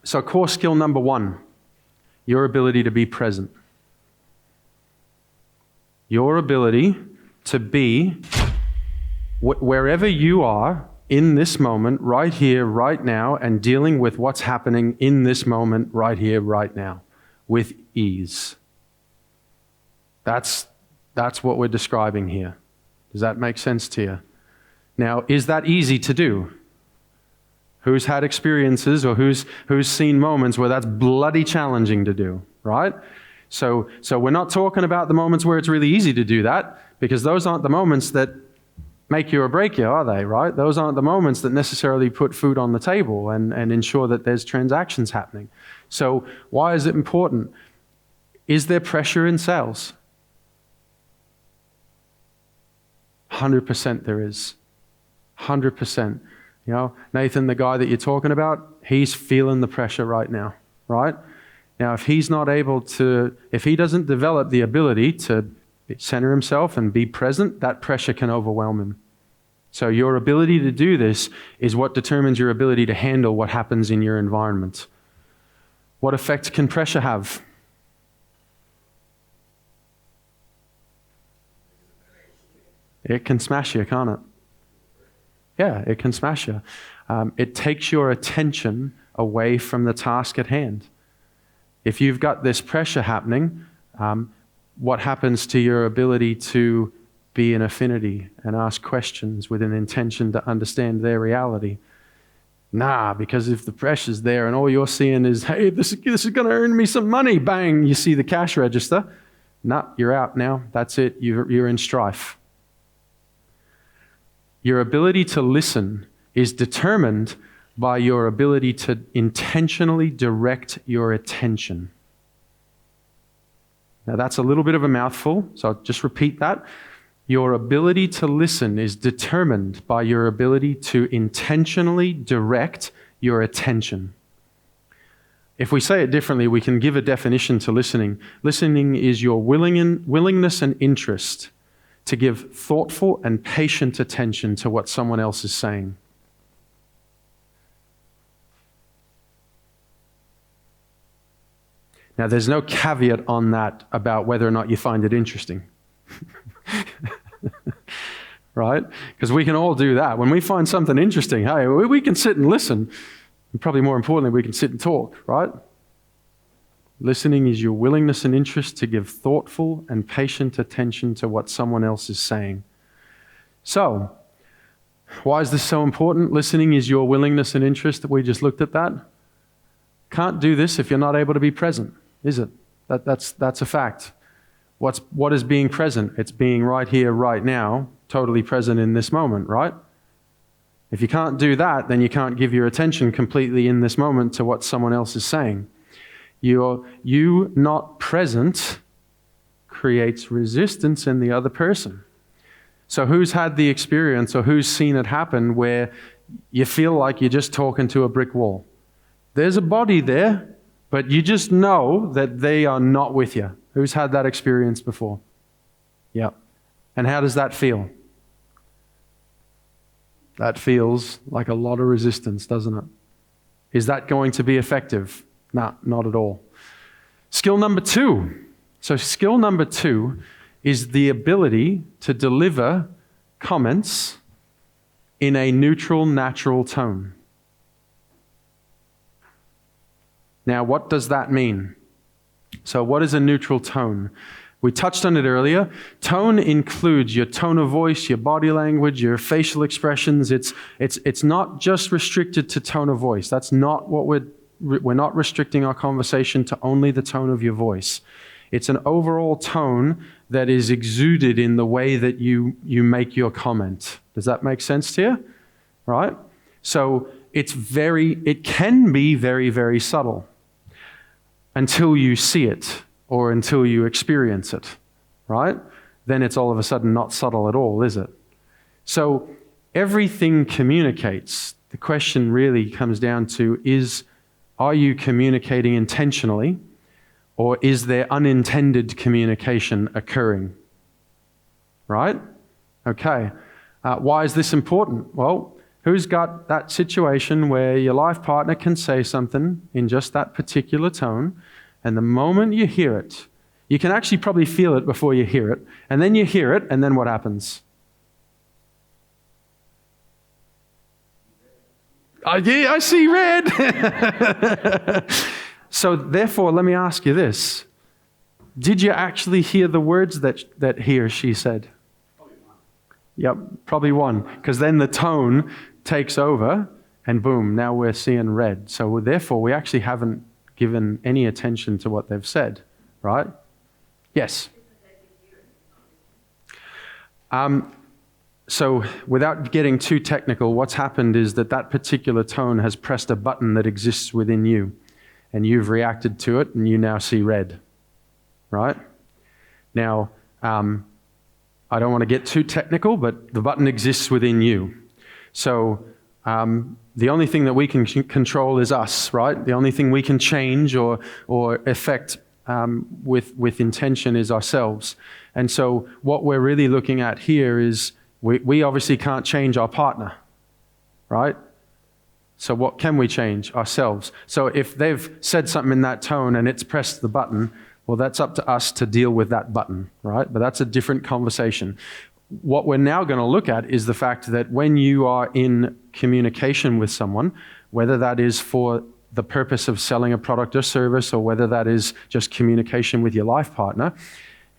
So core skill number 1, your ability to be present. Your ability to be wherever you are in this moment, right here, right now, and dealing with what's happening in this moment, right here, right now, with ease. That's what we're describing here. Does that make sense to you? Now, is that easy to do? Who's had experiences or who's seen moments where that's bloody challenging to do, right? So we're not talking about the moments where it's really easy to do that, because those aren't the moments that make you or break you, are they, right? Those aren't the moments that necessarily put food on the table and ensure that there's transactions happening. So why is it important? Is there pressure in sales? 100% there is. 100%. You know, Nathan, the guy that you're talking about, he's feeling the pressure right now, right? Now, if he doesn't develop the ability to center himself and be present, that pressure can overwhelm him. So your ability to do this is what determines your ability to handle what happens in your environment. What effect can pressure have? It can smash you, can't it? Yeah, it can smash you. It takes your attention away from the task at hand. If you've got this pressure happening, what happens to your ability to be in affinity and ask questions with an intention to understand their reality? Because if the pressure's there and all you're seeing is, hey, this is going to earn me some money, bang, you see the cash register. You're out now. That's it. You're in strife. Your ability to listen is determined by your ability to intentionally direct your attention. Now that's a little bit of a mouthful, so I'll just repeat that. Your ability to listen is determined by your ability to intentionally direct your attention. If we say it differently, we can give a definition to listening. Listening is your willingness and interest to give thoughtful and patient attention to what someone else is saying. Now, there's no caveat on that about whether or not you find it interesting. Right? Because we can all do that. When we find something interesting, hey, we can sit and listen. And probably more importantly, we can sit and talk, right? Listening is your willingness and interest to give thoughtful and patient attention to what someone else is saying. So, why is this so important? Listening is your willingness and interest. We just looked at that. Can't do this if you're not able to be present, is it? That's a fact. What is being present? It's being right here, right now, totally present in this moment, right? If you can't do that, then you can't give your attention completely in this moment to what someone else is saying. You not present creates resistance in the other person. So who's had the experience or who's seen it happen where you feel like you're just talking to a brick wall? There's a body there, but you just know that they are not with you. Who's had that experience before? Yeah. And how does that feel? That feels like a lot of resistance, doesn't it? Is that going to be effective? No, not at all. Skill number 2. So skill number 2 is the ability to deliver comments in a neutral, natural tone. Now, what does that mean? So what is a neutral tone? We touched on it earlier. Tone includes your tone of voice, your body language, your facial expressions. It's not just restricted to tone of voice. That's not what we're not restricting our conversation to only the tone of your voice. It's an overall tone that is exuded in the way that you make your comment. Does that make sense to you? Right? So it can be very, very subtle until you see it or until you experience it, right? Then it's all of a sudden not subtle at all, is it? So everything communicates. The question really comes down to are you communicating intentionally, or is there unintended communication occurring? Right? Okay. Why is this important? Well, Who's got that situation where your life partner can say something in just that particular tone, and the moment you hear it, you can actually probably feel it before you hear it, and then you hear it, and then what happens? Yeah, I see red. So therefore, let me ask you this. Did you actually hear the words that he or she said? Yep, probably one. Because then the tone takes over, and boom, now we're seeing red. So therefore, we actually haven't given any attention to what they've said, right? Yes? So without getting too technical, what's happened is that particular tone has pressed a button that exists within you, and you've reacted to it, and you now see red, right? Now, I don't want to get too technical, but the button exists within you. So the only thing that we can control is us, right? The only thing we can change or affect with intention is ourselves. And so what we're really looking at here is we obviously can't change our partner, right? So what can we change? Ourselves. So if they've said something in that tone and it's pressed the button, well, that's up to us to deal with that button, right? But that's a different conversation. What we're now going to look at is the fact that when you are in communication with someone, whether that is for the purpose of selling a product or service, or whether that is just communication with your life partner,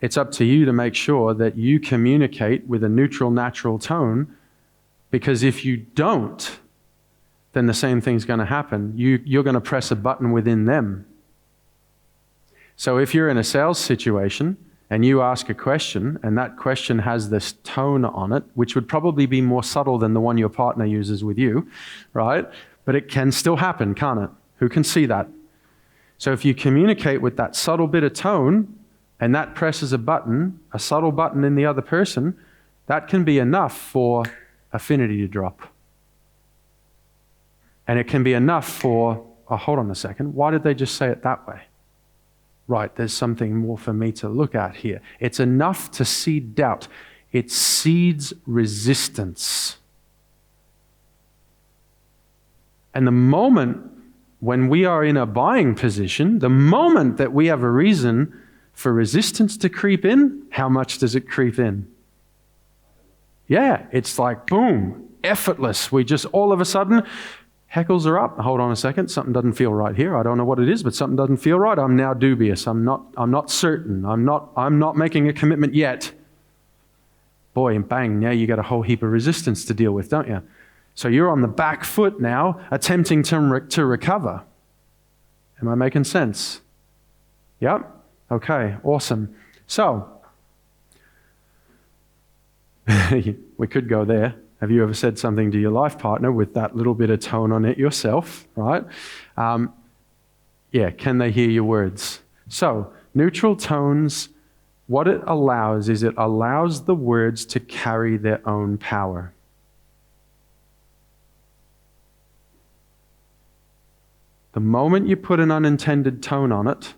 it's up to you to make sure that you communicate with a neutral, natural tone, because if you don't, then the same thing's going to happen. You're going to press a button within them. So if you're in a sales situation and you ask a question and that question has this tone on it, which would probably be more subtle than the one your partner uses with you, right? But it can still happen, can't it? Who can see that? So if you communicate with that subtle bit of tone and that presses a button, a subtle button in the other person, that can be enough for affinity to drop. And it can be enough for, oh, hold on a second, why did they just say it that way? Right, there's something more for me to look at here. It's enough to seed doubt. It seeds resistance. And the moment when we are in a buying position, the moment that we have a reason for resistance to creep in, how much does it creep in? Yeah, it's like boom, effortless. We just all of a sudden, heckles are up. Hold on a second. Something doesn't feel right here. I don't know what it is, but something doesn't feel right. I'm now dubious. I'm not certain. I'm not making a commitment yet. Boy, and bang, now you got a whole heap of resistance to deal with, don't you? So you're on the back foot now, attempting to recover. Am I making sense? Yep. Okay, awesome. So, we could go there. Have you ever said something to your life partner with that little bit of tone on it yourself, right? Yeah, can they hear your words? So, neutral tones, what it allows is it allows the words to carry their own power. The moment you put an unintended tone on it,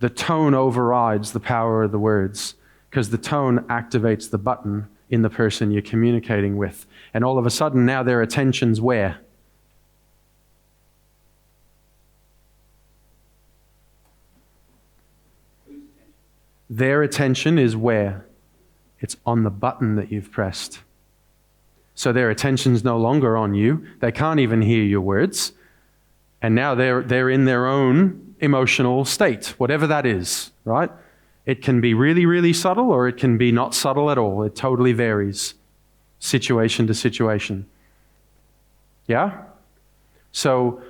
the tone overrides the power of the words, because the tone activates the button in the person you're communicating with. And all of a sudden, now their attention's where? Their attention is where? It's on the button that you've pressed. So their attention's no longer on you. They can't even hear your words. And now they're in their own emotional state, whatever that is, right? It can be really, really subtle, or it can be not subtle at all. It totally varies, situation to situation. Yeah? So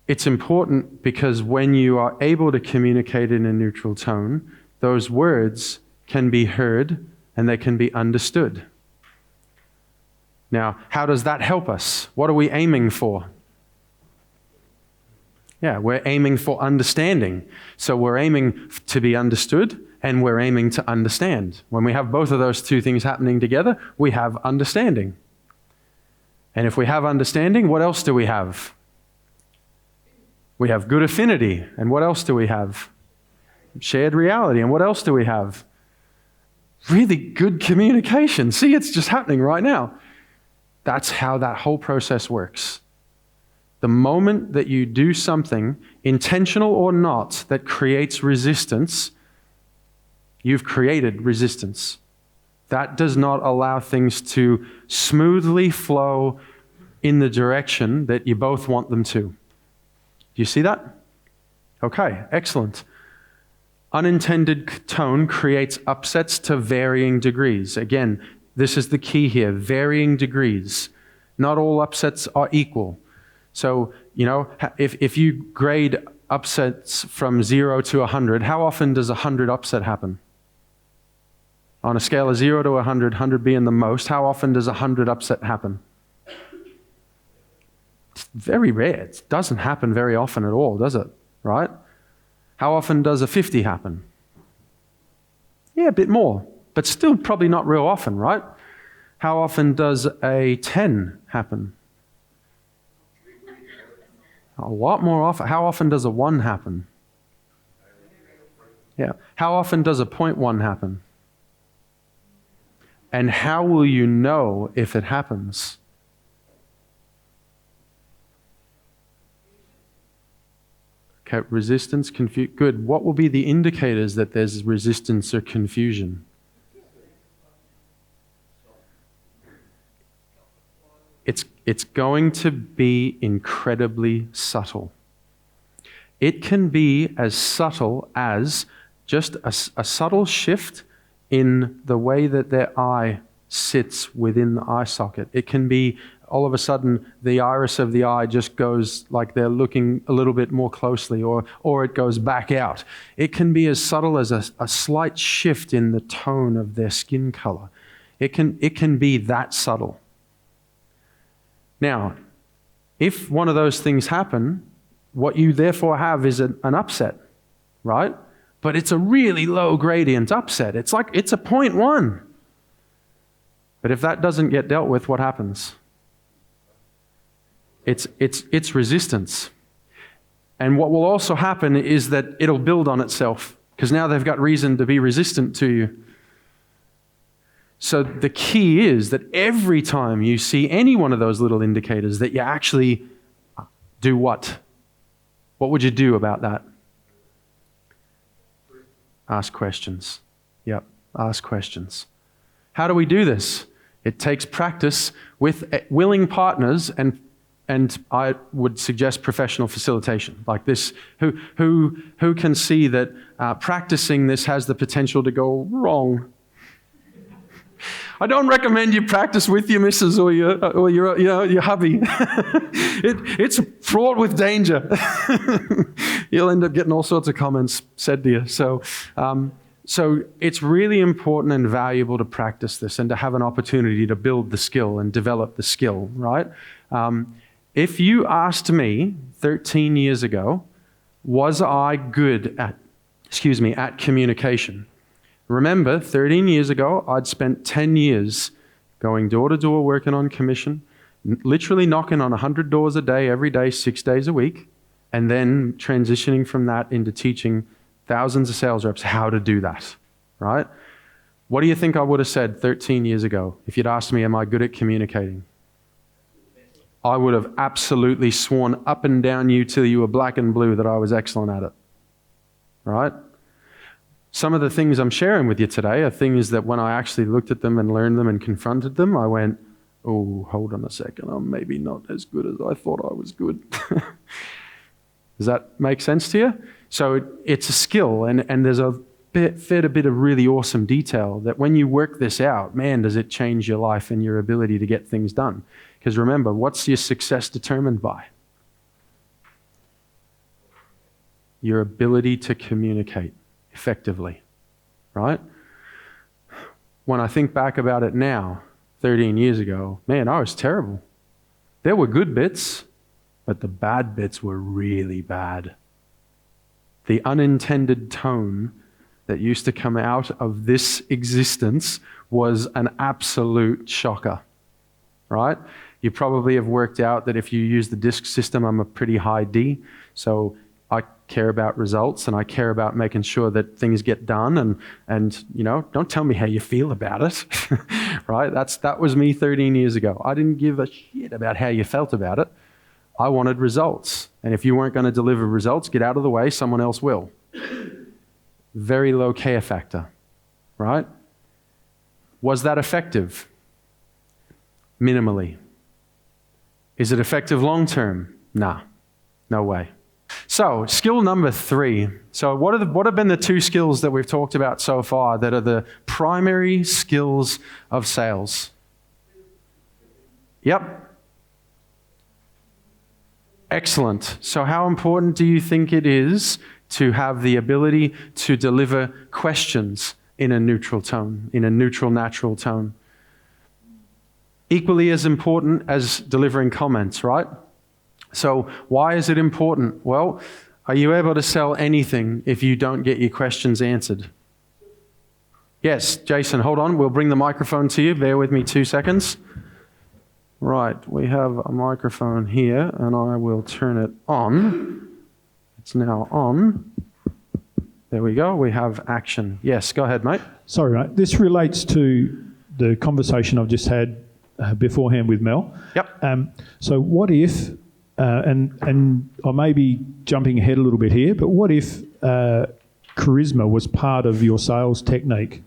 it's important, because when you are able to communicate in a neutral tone, those words can be heard and they can be understood. Now, how does that help us? What are we aiming for? Yeah, we're aiming for understanding. So we're aiming to be understood, and we're aiming to understand. When we have both of those two things happening together, we have understanding. And if we have understanding, what else do we have? We have good affinity. And what else do we have? Shared reality. And what else do we have? really good communication. See, it's just happening right now. That's how that whole process works. The moment that you do something, intentional or not, that creates resistance, you've created resistance. That does not allow things to smoothly flow in the direction that you both want them to. Do you see that? Okay, excellent. Unintended tone creates upsets to varying degrees. Again, this is the key here, varying degrees. Not all upsets are equal. So, if you grade upsets from 0 to 100, how often does 100 upset happen? On a scale of 0 to 100, 100 being the most, how often does 100 upset happen? It's very rare. It doesn't happen very often at all, does it? Right? How often does a 50 happen? Yeah, a bit more, but still probably not real often, right? How often does a 10 happen? A lot more often. How often does a 1 happen? Yeah. How often does a 0.1 happen? And how will you know if it happens? Okay, resistance, confusion. Good. What will be the indicators that there's resistance or confusion? It's going to be incredibly subtle. It can be as subtle as just a subtle shift in the way that their eye sits within the eye socket. It can be all of a sudden the iris of the eye just goes like they're looking a little bit more closely, or it goes back out. It can be as subtle as a slight shift in the tone of their skin color. It can be that subtle. Now, if one of those things happen, what you therefore have is an upset, right? But it's a really low gradient upset. It's a 0.1. But if that doesn't get dealt with, what happens? It's resistance. And what will also happen is that it'll build on itself, because now they've got reason to be resistant to you. So the key is that every time you see any one of those little indicators, that you actually do what? What would you do about that? Ask questions. Yep, ask questions. How do we do this? It takes practice with willing partners, and I would suggest professional facilitation like this, who can see that practicing this has the potential to go wrong. I don't recommend you practice with your missus or your hubby. It's fraught with danger. You'll end up getting all sorts of comments said to you. So it's really important and valuable to practice this and to have an opportunity to build the skill and develop the skill, right? If you asked me 13 years ago, was I good at communication? Remember, 13 years ago, I'd spent 10 years going door to door, working on commission, literally knocking on 100 doors a day, every day, 6 days a week, and then transitioning from that into teaching thousands of sales reps how to do that, right? What do you think I would have said 13 years ago if you'd asked me, am I good at communicating? I would have absolutely sworn up and down you till you were black and blue that I was excellent at it, right? Some of the things I'm sharing with you today are things that when I actually looked at them and learned them and confronted them, I went, oh, hold on a second, I'm maybe not as good as I thought I was good. Does that make sense to you? So it's a skill, and there's a fair bit of really awesome detail that when you work this out, man, does it change your life and your ability to get things done. Because remember, what's your success determined by? Your ability to communicate effectively, right? When I think back about it now, 13 years ago, man, I was terrible. There were good bits, but the bad bits were really bad. The unintended tone that used to come out of this existence was an absolute shocker, right? You probably have worked out that if you use the DISC system, I'm a pretty high D, so I care about results, and I care about making sure that things get done, and don't tell me how you feel about it, right? That was me 13 years ago. I didn't give a shit about how you felt about it. I wanted results. And if you weren't going to deliver results, get out of the way, someone else will. Very low care factor, right? Was that effective? Minimally. Is it effective long term? Nah, no way. So, skill number 3. So what have been the 2 skills that we've talked about so far that are the primary skills of sales? Yep. Excellent. So how important do you think it is to have the ability to deliver questions in a neutral tone, in a neutral, natural tone? Equally as important as delivering comments, right? So why is it important? Well, are you able to sell anything if you don't get your questions answered? Yes, Jason, hold on. We'll bring the microphone to you. Bear with me 2 seconds. Right, we have a microphone here, and I will turn it on. It's now on. There we go. We have action. Yes, go ahead, mate. Sorry, mate. This relates to the conversation I've just had beforehand with Mel. Yep. So what if, and I may be jumping ahead a little bit here, but what if charisma was part of your sales technique?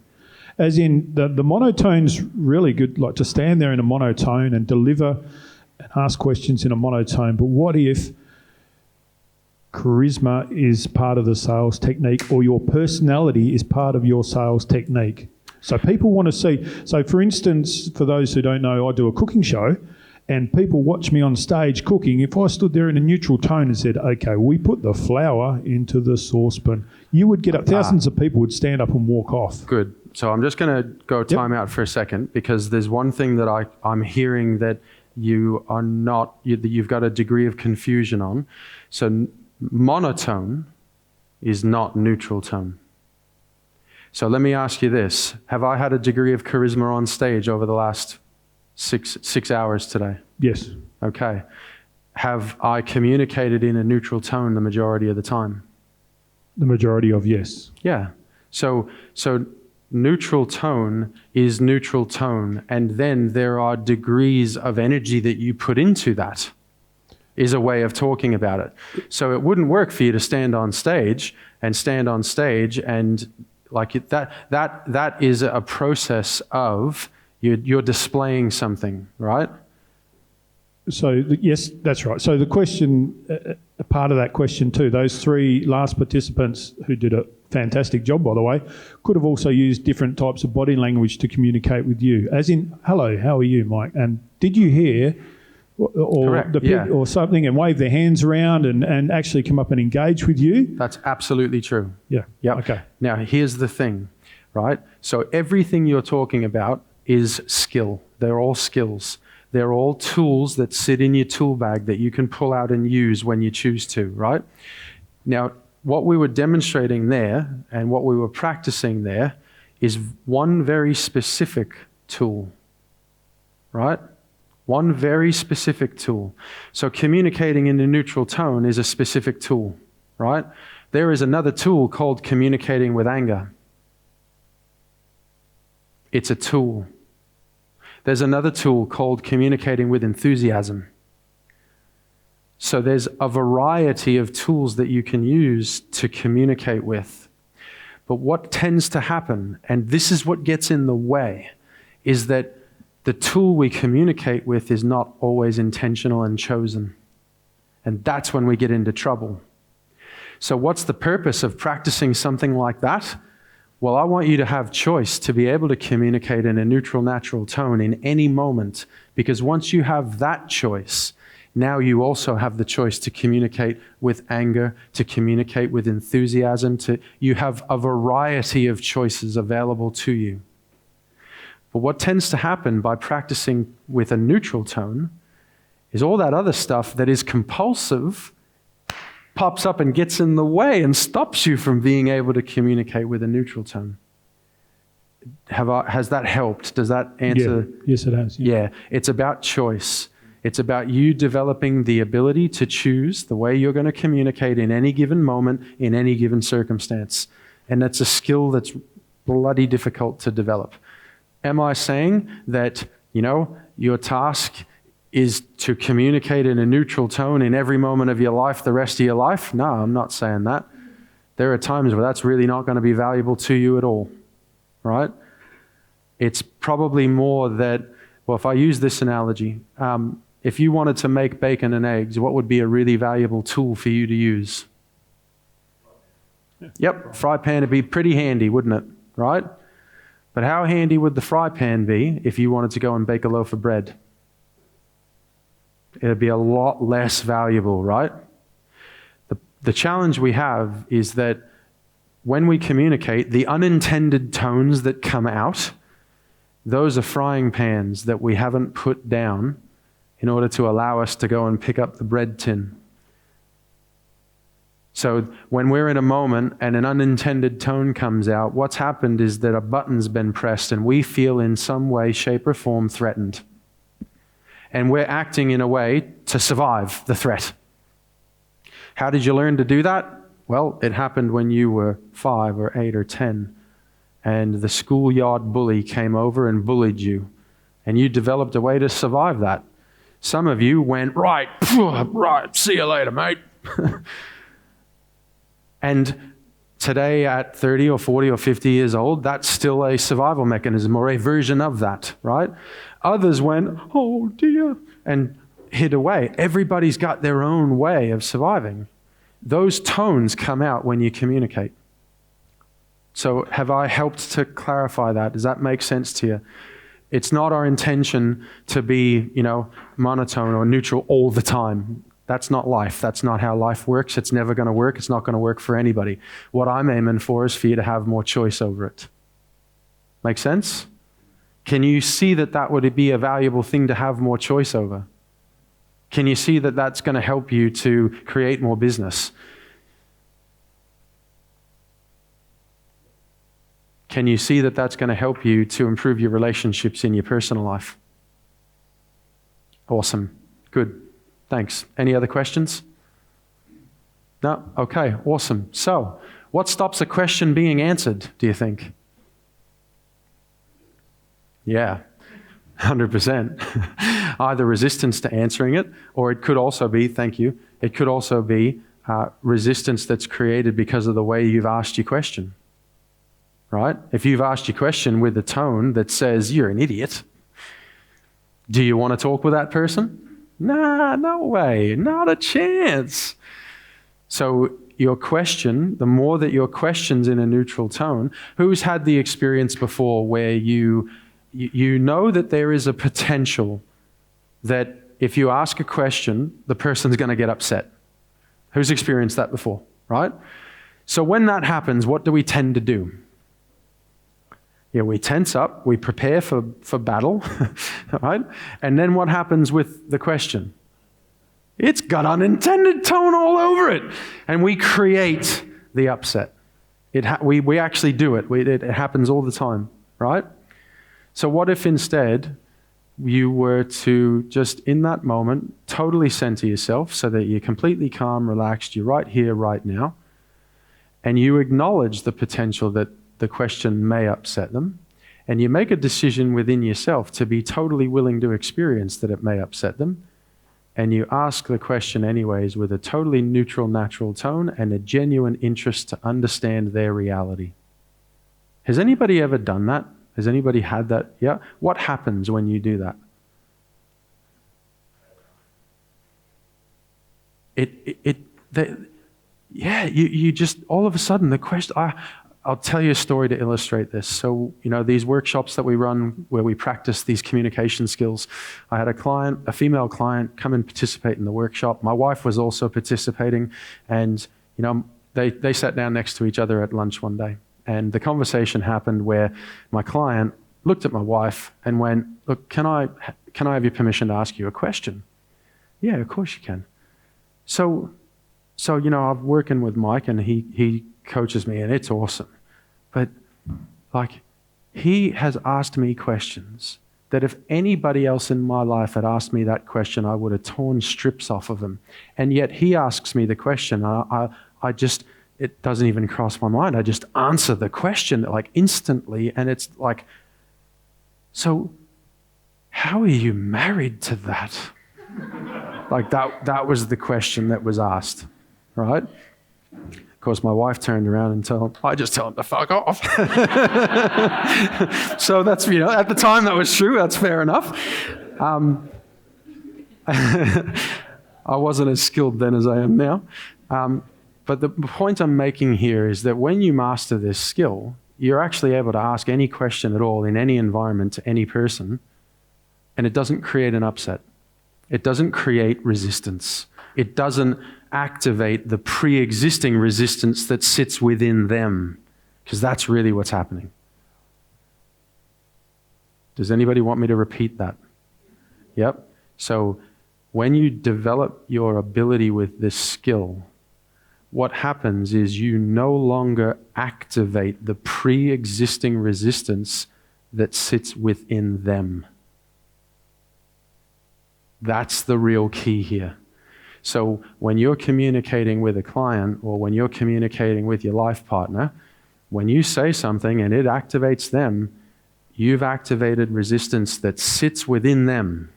As in, the monotone's really good, like to stand there in a monotone and deliver and ask questions in a monotone. But what if charisma is part of the sales technique, or your personality is part of your sales technique? So people want to see. So for instance, for those who don't know, I do a cooking show, and people watch me on stage cooking. If I stood there in a neutral tone and said, okay, we put the flour into the saucepan, you would get up, thousands of people would stand up and walk off. Good. So I'm just going to go time out for a second, because there's one thing that I'm hearing that you are not, that you've got a degree of confusion on. So monotone is not neutral tone. So let me ask you this. Have I had a degree of charisma on stage over the last six hours today? Yes. Okay. Have I communicated in a neutral tone the majority of the time? The majority of yes. Yeah. So neutral tone is neutral tone, and then there are degrees of energy that you put into that, is a way of talking about it. So it wouldn't work for you to stand on stage and like it, that is a process of you're displaying something, right? So yes, that's right. So the question, a part of that question too, those 3 last participants who did a fantastic job, by the way, could have also used different types of body language to communicate with you, as in, hello, how are you, Mike? And did you hear, or something, and wave their hands around and actually come up and engage with you? That's absolutely true. Yeah. Yep. Okay. Now, here's the thing, right? So everything you're talking about is skill. They're all skills. They're all tools that sit in your tool bag that you can pull out and use when you choose to, right? Now, what we were demonstrating there and what we were practicing there is one very specific tool, right? One very specific tool. So communicating in a neutral tone is a specific tool, right? There is another tool called communicating with anger. It's a tool. There's another tool called communicating with enthusiasm. So there's a variety of tools that you can use to communicate with. But what tends to happen, and this is what gets in the way, is that the tool we communicate with is not always intentional and chosen. And that's when we get into trouble. So what's the purpose of practicing something like that? Well, I want you to have choice to be able to communicate in a neutral, natural tone in any moment, because once you have that choice, now you also have the choice to communicate with anger, to communicate with enthusiasm. You have a variety of choices available to you. But what tends to happen by practicing with a neutral tone is all that other stuff that is compulsive pops up and gets in the way and stops you from being able to communicate with a neutral tone. Has that helped? Does that answer? Yeah. Yes, it has. Yeah. It's about choice. It's about you developing the ability to choose the way you're going to communicate in any given moment, in any given circumstance. And that's a skill that's bloody difficult to develop. Am I saying that, your task is to communicate in a neutral tone in every moment of your life, the rest of your life? No, I'm not saying that. There are times where that's really not going to be valuable to you at all, right? It's probably more that, well, if I use this analogy, if you wanted to make bacon and eggs, what would be a really valuable tool for you to use? Yep, fry pan would be pretty handy, wouldn't it? Right? But how handy would the fry pan be if you wanted to go and bake a loaf of bread? It'd be a lot less valuable, right? The challenge we have is that when we communicate, the unintended tones that come out, those are frying pans that we haven't put down in order to allow us to go and pick up the bread tin. So when we're in a moment and an unintended tone comes out, what's happened is that a button's been pressed and we feel in some way, shape, or form threatened. And we're acting in a way to survive the threat. How did you learn to do that? Well, it happened when you were 5 or 8 or 10, and the schoolyard bully came over and bullied you, and you developed a way to survive that. Some of you went, right, see you later, mate. And today at 30 or 40 or 50 years old, that's still a survival mechanism or a version of that, right? Others went, oh dear, and hid away. Everybody's got their own way of surviving. Those tones come out when you communicate. So have I helped to clarify that? Does that make sense to you? It's not our intention to be, monotone or neutral all the time. That's not life. That's not how life works. It's never going to work. It's not going to work for anybody. What I'm aiming for is for you to have more choice over it. Make sense? Can you see that would be a valuable thing to have more choice over? Can you see that that's going to help you to create more business? Can you see that that's going to help you to improve your relationships in your personal life? Awesome. Good. Thanks. Any other questions? No? Okay. Awesome. So, what stops a question being answered, do you think? Yeah. 100%. Either resistance to answering it, or it could also be, thank you, it could also be resistance that's created because of the way you've asked your question. Right? If you've asked your question with a tone that says, you're an idiot, do you want to talk with that person? Nah, no way, not a chance. So your question, the more that your question's in a neutral tone, who's had the experience before where you know that there is a potential that if you ask a question, the person's going to get upset? Who's experienced that before, right? So when that happens, what do we tend to do? Yeah, we tense up, we prepare for battle, right? And then what happens with the question? It's got unintended tone all over it. And we create the upset. We actually do it. It happens all the time, right? So what if instead you were to just in that moment totally center yourself so that you're completely calm, relaxed, you're right here, right now, and you acknowledge the potential that the question may upset them, and you make a decision within yourself to be totally willing to experience that it may upset them, and you ask the question anyways with a totally neutral, natural tone and a genuine interest to understand their reality. Has anybody ever done that? Has anybody had that? Yeah? What happens when you do that? You just, all of a sudden, the question, I'll tell you a story to illustrate this. So, these workshops that we run where we practice these communication skills, I had a female client, come and participate in the workshop. My wife was also participating, and, they sat down next to each other at lunch one day. And the conversation happened where my client looked at my wife and went, look, can I have your permission to ask you a question? Yeah, of course you can. So I'm working with Mike, and he coaches me, and it's awesome. But he has asked me questions that if anybody else in my life had asked me that question, I would have torn strips off of him. And yet he asks me the question. I just, it doesn't even cross my mind. I just answer the question like instantly. And it's like, so how are you married to that? Like that was the question that was asked, right? Of course, my wife turned around and I just tell him to fuck off. So that's, at the time that was true, that's fair enough. I wasn't as skilled then as I am now. But the point I'm making here is that when you master this skill, you're actually able to ask any question at all in any environment to any person, and it doesn't create an upset. It doesn't create resistance. It doesn't activate the pre-existing resistance that sits within them, because that's really what's happening. Does anybody want me to repeat that? Yep. So when you develop your ability with this skill, what happens is you no longer activate the pre-existing resistance that sits within them. That's the real key here. So when you're communicating with a client or when you're communicating with your life partner, when you say something and it activates them, you've activated resistance that sits within them.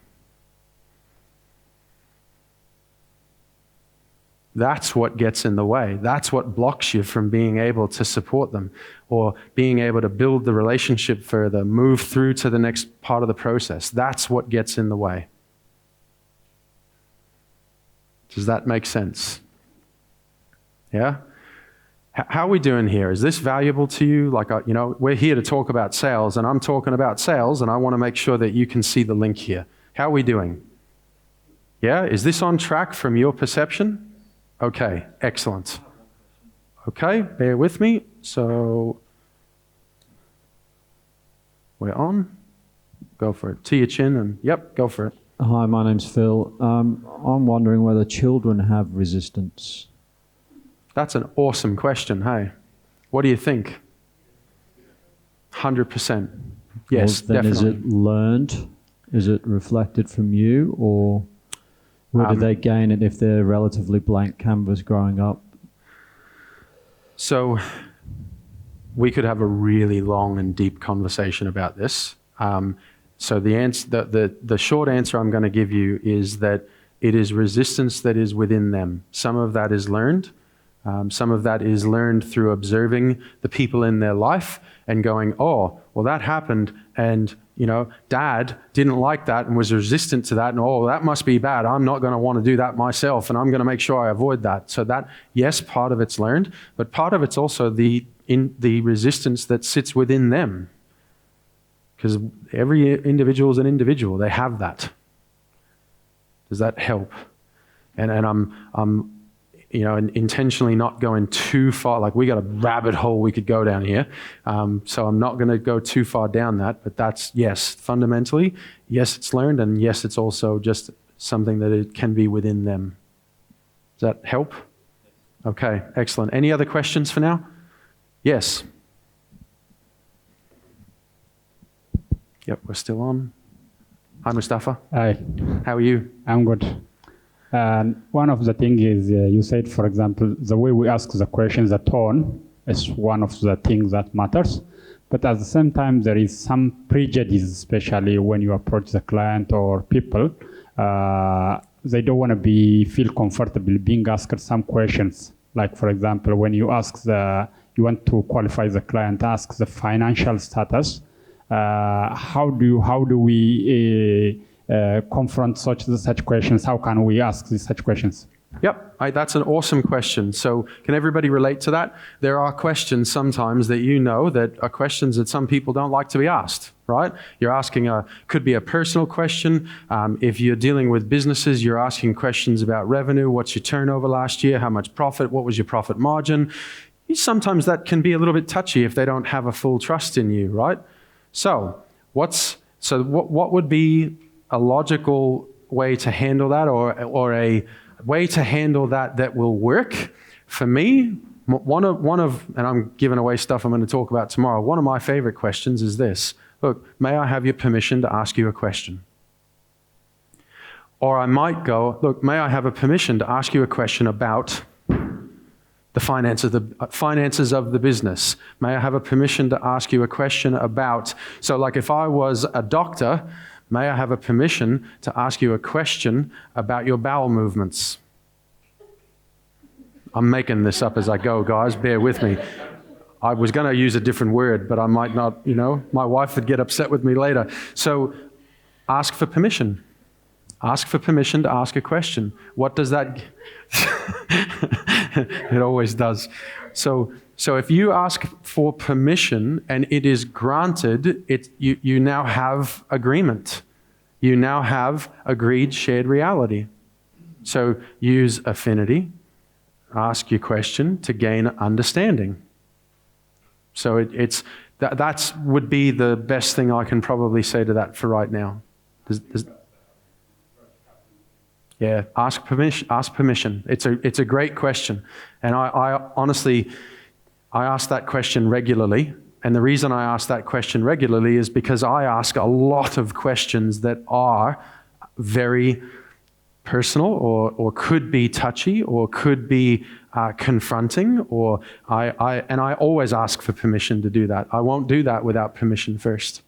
That's what gets in the way. That's what blocks you from being able to support them or being able to build the relationship further, move through to the next part of the process. That's what gets in the way. Does that make sense? Yeah? How are we doing here? Is this valuable to you? Like, we're here to talk about sales, and I'm talking about sales, and I want to make sure that you can see the link here. How are we doing? Yeah? Is this on track from your perception? Okay, excellent. Okay, bear with me. So, we're on. Go for it. To your chin, and yep, go for it. Hi, my name's Phil. I'm wondering whether children have resistance. That's an awesome question, hey? What do you think? 100%. Yes, Well, then definitely. Is it learned? Is it reflected from you? Or where do they gain it if they're relatively blank canvas growing up? So we could have a really long and deep conversation about this. So the short answer I'm going to give you is that it is resistance that is within them. Some of that is learned. Some of that is learned through observing the people in their life and going, oh, well, that happened, and Dad didn't like that and was resistant to that, and oh, that must be bad. I'm not going to want to do that myself, and I'm going to make sure I avoid that. So that, yes, part of it's learned, but part of it's also the resistance that sits within them. Because every individual is an individual. They have that. Does that help? And I'm intentionally not going too far. Like, we got a rabbit hole we could go down here. So I'm not going to go too far down that. But that's, yes, fundamentally, yes, it's learned. And yes, it's also just something that it can be within them. Does that help? Okay, excellent. Any other questions for now? Yes. Yep, we're still on. Hi, Mustafa. Hi. How are you? I'm good. One of the things is you said, for example, the way we ask the questions, the tone is one of the things that matters. But at the same time, there is some prejudice, especially when you approach the client or people. They don't want to feel comfortable being asked some questions. Like, for example, when you you want to qualify the client, ask the financial status. How do we confront such questions? How can we ask such questions? Yep, that's an awesome question. So can everybody relate to that? There are questions sometimes that that are questions that some people don't like to be asked, right? You're asking could be a personal question. If you're dealing with businesses, you're asking questions about revenue. What's your turnover last year? How much profit? What was your profit margin? Sometimes that can be a little bit touchy if they don't have a full trust in you, right? So what would be a logical way to handle that, or a way to handle that will work? For me, one of, and I'm giving away stuff I'm going to talk about tomorrow, one of my favorite questions is this: look, may I have your permission to ask you a question? Or I might go, look, may I have a permission to ask you a question about the finances of the business? May I have a permission to ask you a question about, so like if I was a doctor, may I have a permission to ask you a question about your bowel movements? I'm making this up as I go, guys, bear with me. I was going to use a different word, but I might not, my wife would get upset with me later. So ask for permission. Ask for permission to ask a question. What does that... It always does. So if you ask for permission and it is granted, you now have agreement. You now have agreed shared reality. So use affinity. Ask your question to gain understanding. So that would be the best thing I can probably say to that for right now. Yeah, ask permission. It's a great question. And I honestly, I ask that question regularly. And the reason I ask that question regularly is because I ask a lot of questions that are very personal or could be touchy or could be confronting, and I always ask for permission to do that. I won't do that without permission first.